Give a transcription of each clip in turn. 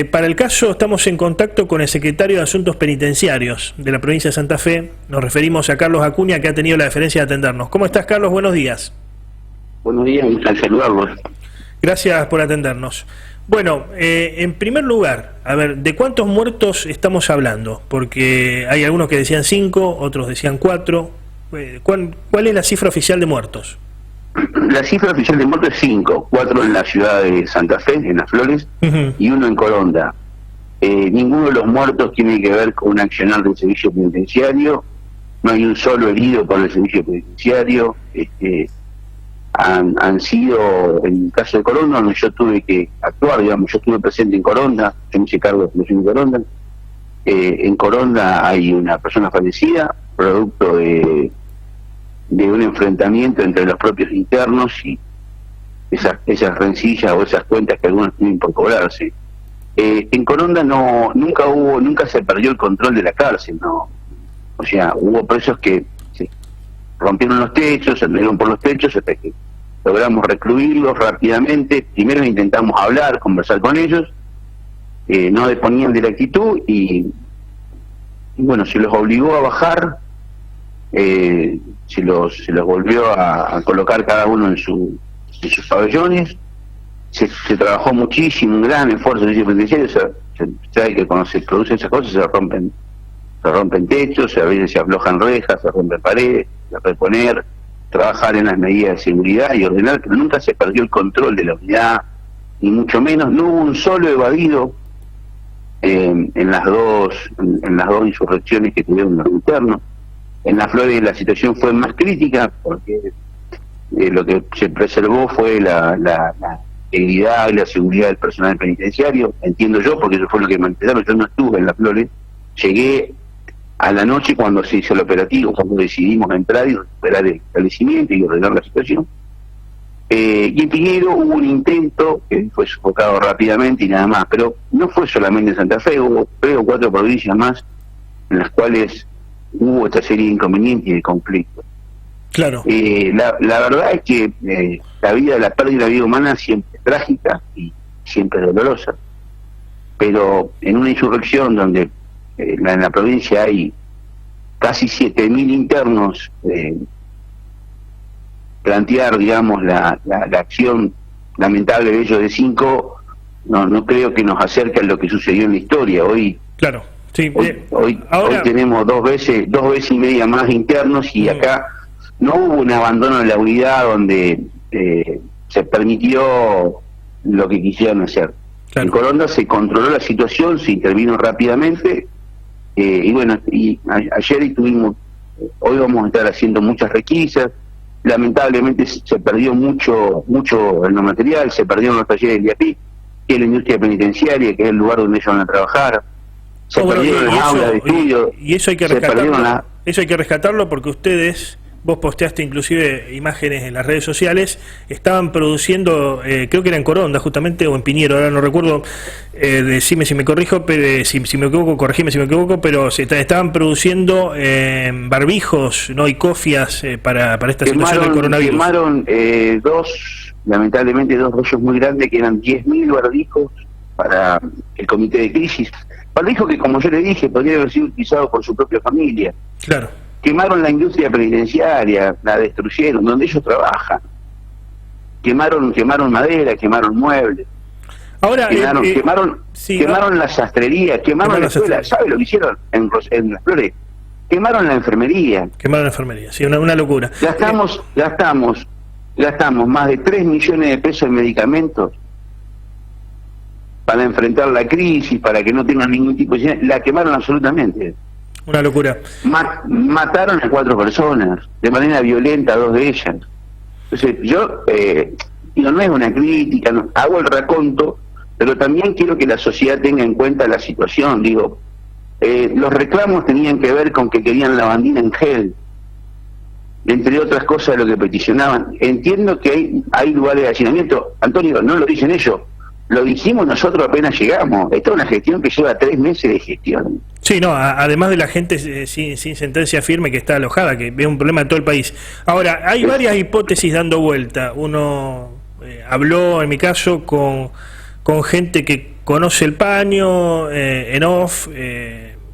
Para el caso estamos en contacto con el secretario de Asuntos Penitenciarios de la provincia de Santa Fe. Nos referimos a Carlos Acuña, que ha tenido la deferencia de atendernos. ¿Cómo estás, Carlos? Buenos días. Buenos días, un placer saludarlos. Gracias por atendernos. Bueno, en primer lugar, a ver, ¿de cuántos muertos estamos hablando? Porque hay algunos que decían 5, otros decían 4. ¿Cuál es la cifra oficial de muertos? La cifra oficial de muertos es 5, 4 en la ciudad de Santa Fe, en Las Flores, y 1 en Coronda. Ninguno de los muertos tiene que ver con un accionar del servicio penitenciario, no hay un solo herido por el servicio penitenciario. Han sido, en el caso de Coronda, donde yo tuve que actuar, digamos, yo estuve presente en Coronda, yo me hice cargo de la situación de Coronda. En Coronda hay una persona fallecida, producto de un enfrentamiento entre los propios internos y esas rencillas o esas cuentas que algunos tienen por cobrarse. En Coronda nunca se perdió el control de la cárcel, no. O sea, hubo presos que se rompieron los techos, se metieron por los techos hasta que logramos recluirlos rápidamente. Primero intentamos hablar, conversar con ellos, no deponían de la actitud y bueno, se los obligó a bajar. Se los volvió a colocar cada uno en sus pabellones. Se trabajó muchísimo, un gran esfuerzo del servicio penitenciario. Se sabe que cuando se producen esas cosas se rompen techos, a veces se aflojan rejas, se rompen paredes, se reponer, trabajar en las medidas de seguridad y ordenar, pero nunca se perdió el control de la unidad, ni mucho menos. No hubo un solo evadido en las dos insurrecciones que tuvieron los internos. En Las Flores la situación fue más crítica porque lo que se preservó fue la integridad y la seguridad del personal penitenciario, entiendo yo, porque eso fue lo que me enteraron. Yo no estuve en Las Flores, llegué a la noche cuando se hizo el operativo, cuando decidimos entrar y recuperar el establecimiento y ordenar la situación. Y en Piñero hubo un intento que fue sofocado rápidamente y nada más, pero no fue solamente en Santa Fe, hubo 3 o 4 provincias más en las cuales hubo esta serie de inconvenientes y de conflictos. Claro. La verdad es que la pérdida de la vida humana siempre es trágica y siempre es dolorosa, pero en una insurrección donde en la provincia hay casi 7.000 internos, plantear, digamos, la acción lamentable de ellos de 5, no creo que nos acerque a lo que sucedió en la historia. Hoy, claro. Sí, hoy tenemos dos veces y media más internos y acá no hubo un abandono de la unidad donde se permitió lo que quisieran hacer. Claro. En Coronda se controló la situación, se intervino rápidamente y bueno, ayer hoy vamos a estar haciendo muchas requisas. Lamentablemente se perdió mucho en lo material, se perdieron los talleres del IAPI, que es la industria penitenciaria, que es el lugar donde ellos van a trabajar. Se perdieron las aulas de estudio. Y eso hay que rescatarlo. Eso hay que rescatarlo porque vos posteaste inclusive imágenes en las redes sociales, estaban produciendo, creo que era en Coronda justamente, o en Piñero, ahora no recuerdo, decime si me corrijo, pero si me equivoco, corregime si me equivoco, pero estaban produciendo barbijos, no, y cofias para esta situación del coronavirus. Quemaron lamentablemente dos rollos muy grandes que eran 10.000 barbijos para el comité de crisis. Barbijo que, como yo le dije, podría haber sido utilizado por su propia familia. Claro. Quemaron la industria penitenciaria, la destruyeron, donde ellos trabajan. Quemaron madera, quemaron muebles. Ahora quemaron la sastrería, quemaron la escuela. ¿Sabe lo que hicieron en Las Flores? Quemaron la enfermería. Quemaron la enfermería, sí, una locura. Gastamos más de 3 millones de pesos en medicamentos para enfrentar la crisis, para que no tengan ningún tipo de... La quemaron absolutamente. Una locura. Mataron a 4 personas, de manera violenta, 2 de ellas. Entonces, yo, no es una crítica, no, hago el raconto, pero también quiero que la sociedad tenga en cuenta la situación. Digo, los reclamos tenían que ver con que querían lavandina en gel, entre otras cosas lo que peticionaban. Entiendo que hay lugares de hacinamiento, Antonio, no lo dicen ellos, lo dijimos nosotros apenas llegamos. Esta es una gestión que lleva 3 meses de gestión. Sí, no, además de la gente sin sentencia firme que está alojada, que es un problema de todo el país. Ahora, hay varias hipótesis dando vuelta. Uno habló, en mi caso, con gente que conoce el paño en off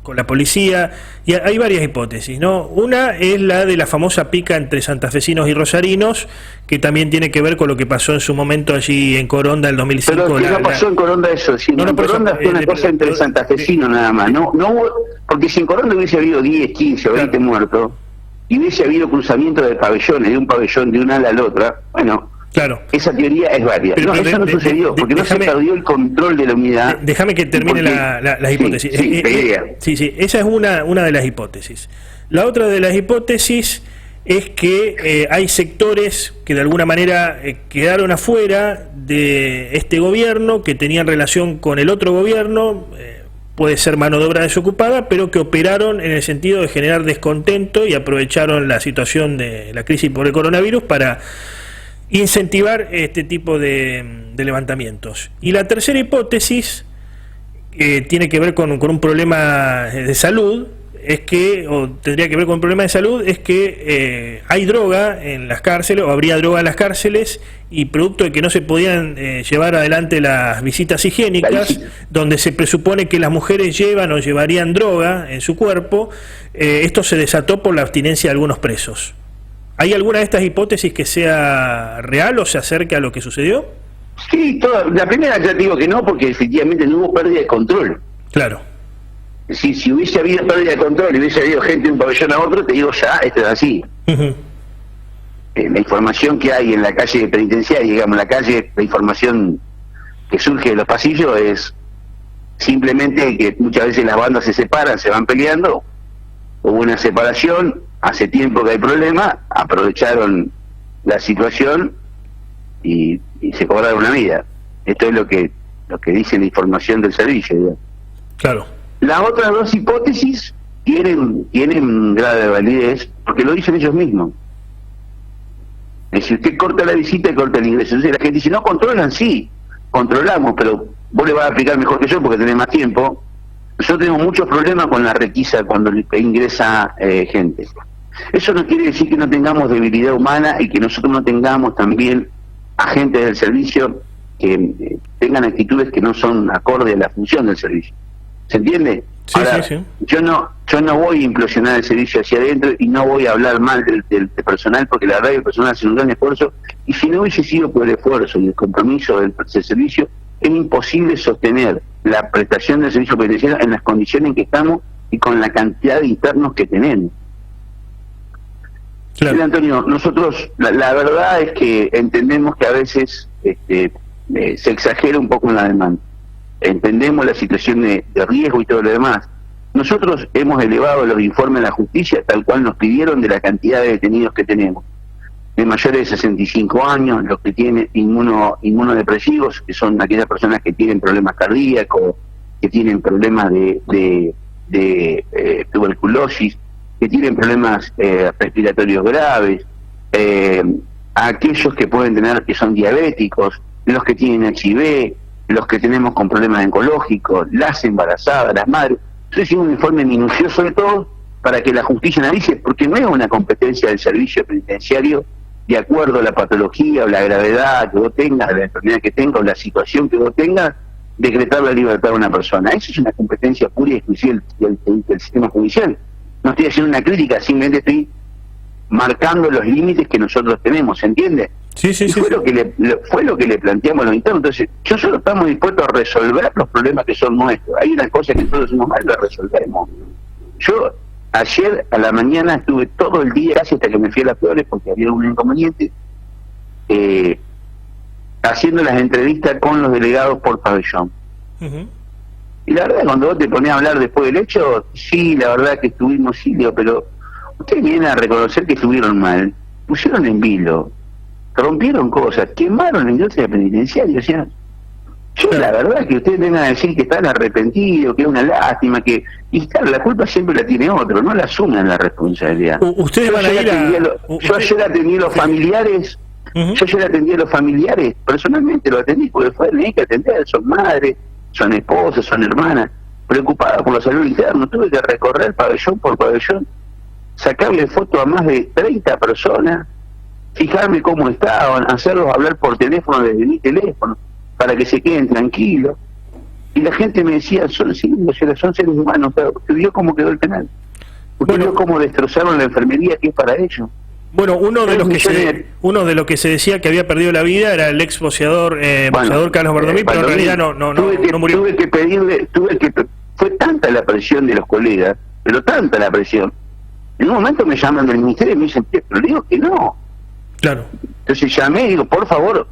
con la policía, y hay varias hipótesis, ¿no? Una es la de la famosa pica entre santafesinos y rosarinos, que también tiene que ver con lo que pasó en su momento allí en Coronda en el 2005. Pero que no pasó en Coronda eso, sino en Coronda fue una cosa entre santafesinos nada más, no hubo, porque si en Coronda hubiese habido 10, 15 o 20 muertos, y hubiese habido cruzamiento de pabellones, de un pabellón de una ala a la otra, bueno, claro, esa teoría es válida. Pero eso no sucedió, porque no se perdió el control de la unidad. Déjame que termine la hipótesis. Sí, esa es una de las hipótesis. La otra de las hipótesis es que hay sectores que de alguna manera quedaron afuera de este gobierno, que tenían relación con el otro gobierno, puede ser mano de obra desocupada, pero que operaron en el sentido de generar descontento y aprovecharon la situación de la crisis por el coronavirus para incentivar este tipo de levantamientos. Y la tercera hipótesis tiene que ver con un problema de salud, es que, o tendría que ver con un problema de salud, es que hay droga en las cárceles, o habría droga en las cárceles, y producto de que no se podían llevar adelante las visitas higiénicas, donde se presupone que las mujeres llevan o llevarían droga en su cuerpo, esto se desató por la abstinencia de algunos presos. ¿Hay alguna de estas hipótesis que sea real o se acerque a lo que sucedió? Sí, la primera ya digo que no, porque efectivamente no hubo pérdida de control. Claro. Si hubiese habido pérdida de control y hubiese habido gente de un pabellón a otro, te digo ya, esto es así. La información que hay en la calle penitenciaria, digamos, la información que surge de los pasillos es simplemente que muchas veces las bandas se separan, se van peleando, hubo una separación, hace tiempo que hay problema, aprovecharon la situación y se cobraron una vida. Esto es lo que dice la información del servicio, digamos. Claro. Las otras dos hipótesis tienen grado de validez porque lo dicen ellos mismos. Si usted corta la visita, corta el ingreso. Entonces la gente dice, no controlan, sí, controlamos, pero vos le vas a explicar mejor que yo porque tenés más tiempo. Nosotros tenemos muchos problemas con la requisa cuando ingresa gente. Eso no quiere decir que no tengamos debilidad humana y que nosotros no tengamos también agentes del servicio que tengan actitudes que no son acorde a la función del servicio. ¿Se entiende? Sí, ahora, sí. Yo no voy a implosionar el servicio hacia adentro y no voy a hablar mal del personal, porque la verdad que el personal hace un gran esfuerzo, y si no hubiese sido por el esfuerzo y el compromiso del servicio, es imposible sostener la prestación del servicio penitenciario en las condiciones en que estamos y con la cantidad de internos que tenemos. Claro. Sí, Antonio, nosotros la verdad es que entendemos que a veces se exagera un poco en la demanda. Entendemos la situación de riesgo y todo lo demás. Nosotros hemos elevado los informes de la justicia tal cual nos pidieron de la cantidad de detenidos que tenemos, de mayores de 65 años, los que tienen inmunodepresivos, que son aquellas personas que tienen problemas cardíacos, que tienen problemas de tuberculosis, que tienen problemas respiratorios graves, a aquellos que pueden tener, que son diabéticos, los que tienen HIV, los que tenemos con problemas oncológicos, las embarazadas, las madres. Entonces hicimos un informe minucioso de todo para que la justicia analice, porque no es una competencia del servicio penitenciario de acuerdo a la patología o la gravedad que vos tengas, la enfermedad que tengas o la situación que vos tengas, decretar la libertad de una persona. Eso es una competencia pura y exclusiva del sistema judicial. No estoy haciendo una crítica, simplemente estoy marcando los límites que nosotros tenemos, ¿se entiende? Sí. Fue lo que le planteamos a los internos. Entonces, nosotros estamos dispuestos a resolver los problemas que son nuestros. Hay unas cosas que nosotros hacemos mal, las resolvemos. Yo ayer a la mañana estuve todo el día, casi hasta que me fui a las Flores porque había un inconveniente, haciendo las entrevistas con los delegados por pabellón. Y la verdad, cuando vos te ponés a hablar después del hecho, sí, la verdad que estuvimos, sí, pero ustedes vienen a reconocer que estuvieron mal, pusieron en vilo, rompieron cosas, quemaron la industria penitenciaria. O sea, yo la verdad que ustedes vengan a decir que están arrepentidos, que es una lástima, que y claro, la culpa siempre la tiene otro, no la asumen la responsabilidad. Ustedes van a ir yo ayer atendí a los familiares, personalmente lo atendí porque hay que atender, son madres, son esposas, son hermanas, preocupadas por la salud interna. Tuve que recorrer pabellón por pabellón, sacarle foto a más de 30 personas, fijarme cómo estaban, hacerlos hablar por teléfono desde mi teléfono, para que se queden tranquilos. Y la gente me decía, son seres humanos, pero usted vio cómo quedó el penal. Usted vio cómo destrozaron la enfermería que es para ellos. Bueno, uno de los que se decía que había perdido la vida era el ex boxeador Carlos Bardomí, pero en realidad no murió. Fue tanta la presión de los colegas, pero tanta la presión. En un momento me llaman del ministerio y me dicen, pero le digo que no. Claro. Entonces llamé y digo, por favor,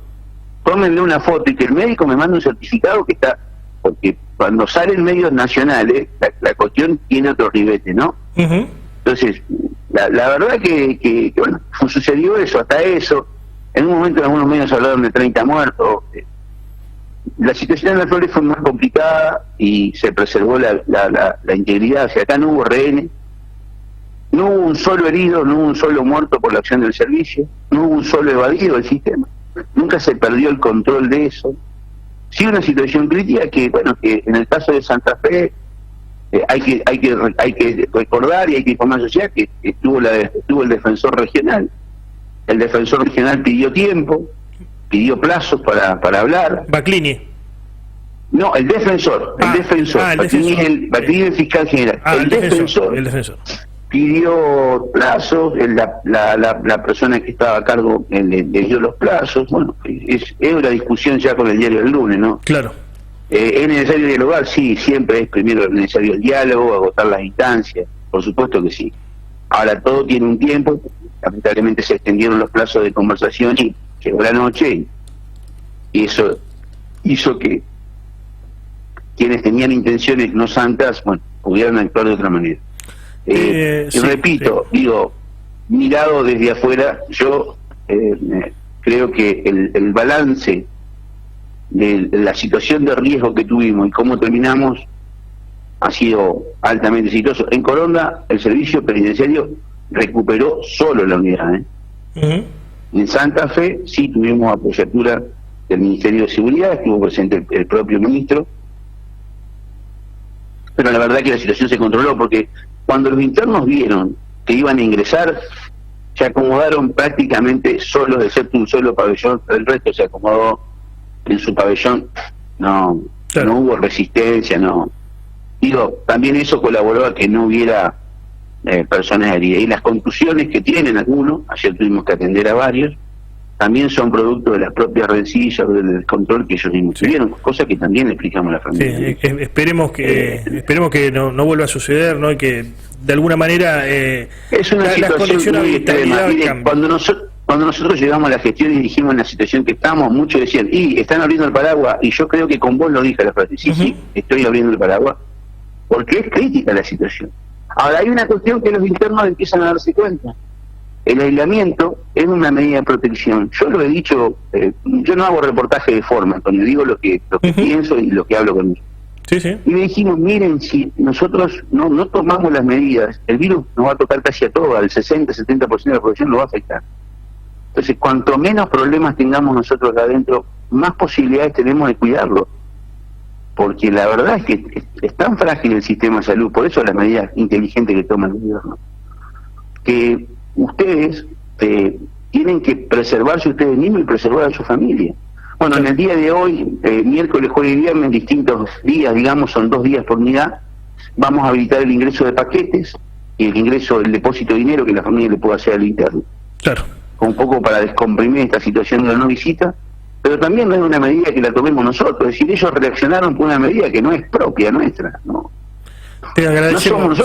tómenle una foto y que el médico me mande un certificado que está, porque cuando salen medios nacionales, la cuestión tiene otro ribete, ¿no? Uh-huh. Entonces, la verdad que bueno, sucedió eso, hasta eso. En un momento en algunos medios hablaron de 30 muertos. La situación en Las Flores fue más complicada y se preservó la integridad. O sea, acá no hubo rehenes, no hubo un solo herido, no hubo un solo muerto por la acción del servicio, no hubo un solo evadido del sistema. Nunca se perdió el control de eso. Sí, una situación crítica que, bueno, que en el caso de Santa Fe hay que recordar y hay que informar a la sociedad que estuvo el defensor regional. El defensor regional pidió tiempo, pidió plazos para hablar. Baclini. No, el defensor. Baclini es el fiscal general. El defensor pidió plazos, la persona que estaba a cargo le dio los plazos. Bueno, es una discusión ya con el diario del lunes, ¿no? Claro. ¿Es necesario dialogar? Sí, siempre es primero necesario el diálogo, agotar las instancias, por supuesto que sí. Ahora todo tiene un tiempo, lamentablemente se extendieron los plazos de conversación y llegó la noche y eso hizo que quienes tenían intenciones no santas, bueno, pudieran actuar de otra manera. Y repito, digo, mirado desde afuera, yo creo que el balance de la situación de riesgo que tuvimos y cómo terminamos ha sido altamente exitoso. En Coronda el servicio penitenciario recuperó solo la unidad. Uh-huh. En Santa Fe sí tuvimos apoyatura del Ministerio de Seguridad, estuvo presente el propio ministro, pero la verdad que la situación se controló porque cuando los internos vieron que iban a ingresar, se acomodaron prácticamente solos, excepto un solo pabellón, el resto se acomodó en su pabellón, no hubo resistencia, no. Digo, también eso colaboró a que no hubiera personas heridas. Y las contusiones que tienen algunos, ayer tuvimos que atender a varios, también son producto de las propias rencillas, del descontrol que ellos mismos tuvieron, cosa que también le explicamos a la familia. Sí, esperemos que no vuelva a suceder, ¿no? Y que de alguna manera es una situación muy extrema. Mire, cuando nosotros llegamos a la gestión y dijimos en la situación que estamos, muchos decían, están abriendo el paraguas, y yo creo que con vos lo dije la frase, sí, estoy abriendo el paraguas, porque es crítica la situación. Ahora, hay una cuestión que los internos empiezan a darse cuenta. El aislamiento es una medida de protección. Yo lo he dicho, yo no hago reportaje de forma, Antonio, digo lo que pienso y lo que hablo con ellos. Sí. Y le dijimos, miren, si nosotros no tomamos las medidas, el virus nos va a tocar casi a todos, al 60-70% de la población lo va a afectar. Entonces, cuanto menos problemas tengamos nosotros acá adentro, más posibilidades tenemos de cuidarlo. Porque la verdad es que es tan frágil el sistema de salud, por eso las medidas inteligentes que toma el gobierno, que ustedes tienen que preservarse ustedes mismos y preservar a su familia. Bueno, en el día de hoy, miércoles, jueves y viernes, en distintos días, digamos, son 2 días por unidad, vamos a habilitar el ingreso de paquetes y el depósito de dinero que la familia le pueda hacer al interno. Claro. Un poco para descomprimir esta situación de la no visita, pero también no es una medida que la tomemos nosotros, es decir, ellos reaccionaron por una medida que no es propia nuestra, ¿no? Te agradecemos.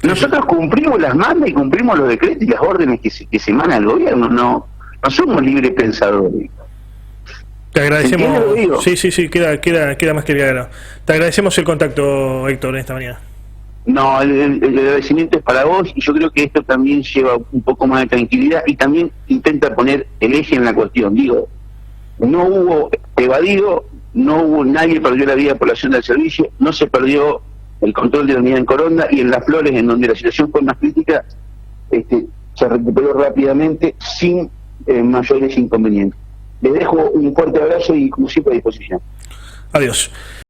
Nosotros cumplimos las normas y cumplimos los decretos y las órdenes que se emanan al gobierno, no somos libres pensadores. Te agradecemos. Sí, queda más que claro. Te agradecemos el contacto, Héctor, en esta mañana. No, el agradecimiento es para vos y yo creo que esto también lleva un poco más de tranquilidad y también intenta poner el eje en la cuestión. Digo, no hubo evadido, nadie perdió la vida por la acción del servicio, no se perdió el control de la unidad en Coronda y en Las Flores, en donde la situación fue más crítica, se recuperó rápidamente sin mayores inconvenientes. Les dejo un fuerte abrazo y como siempre a disposición. Adiós.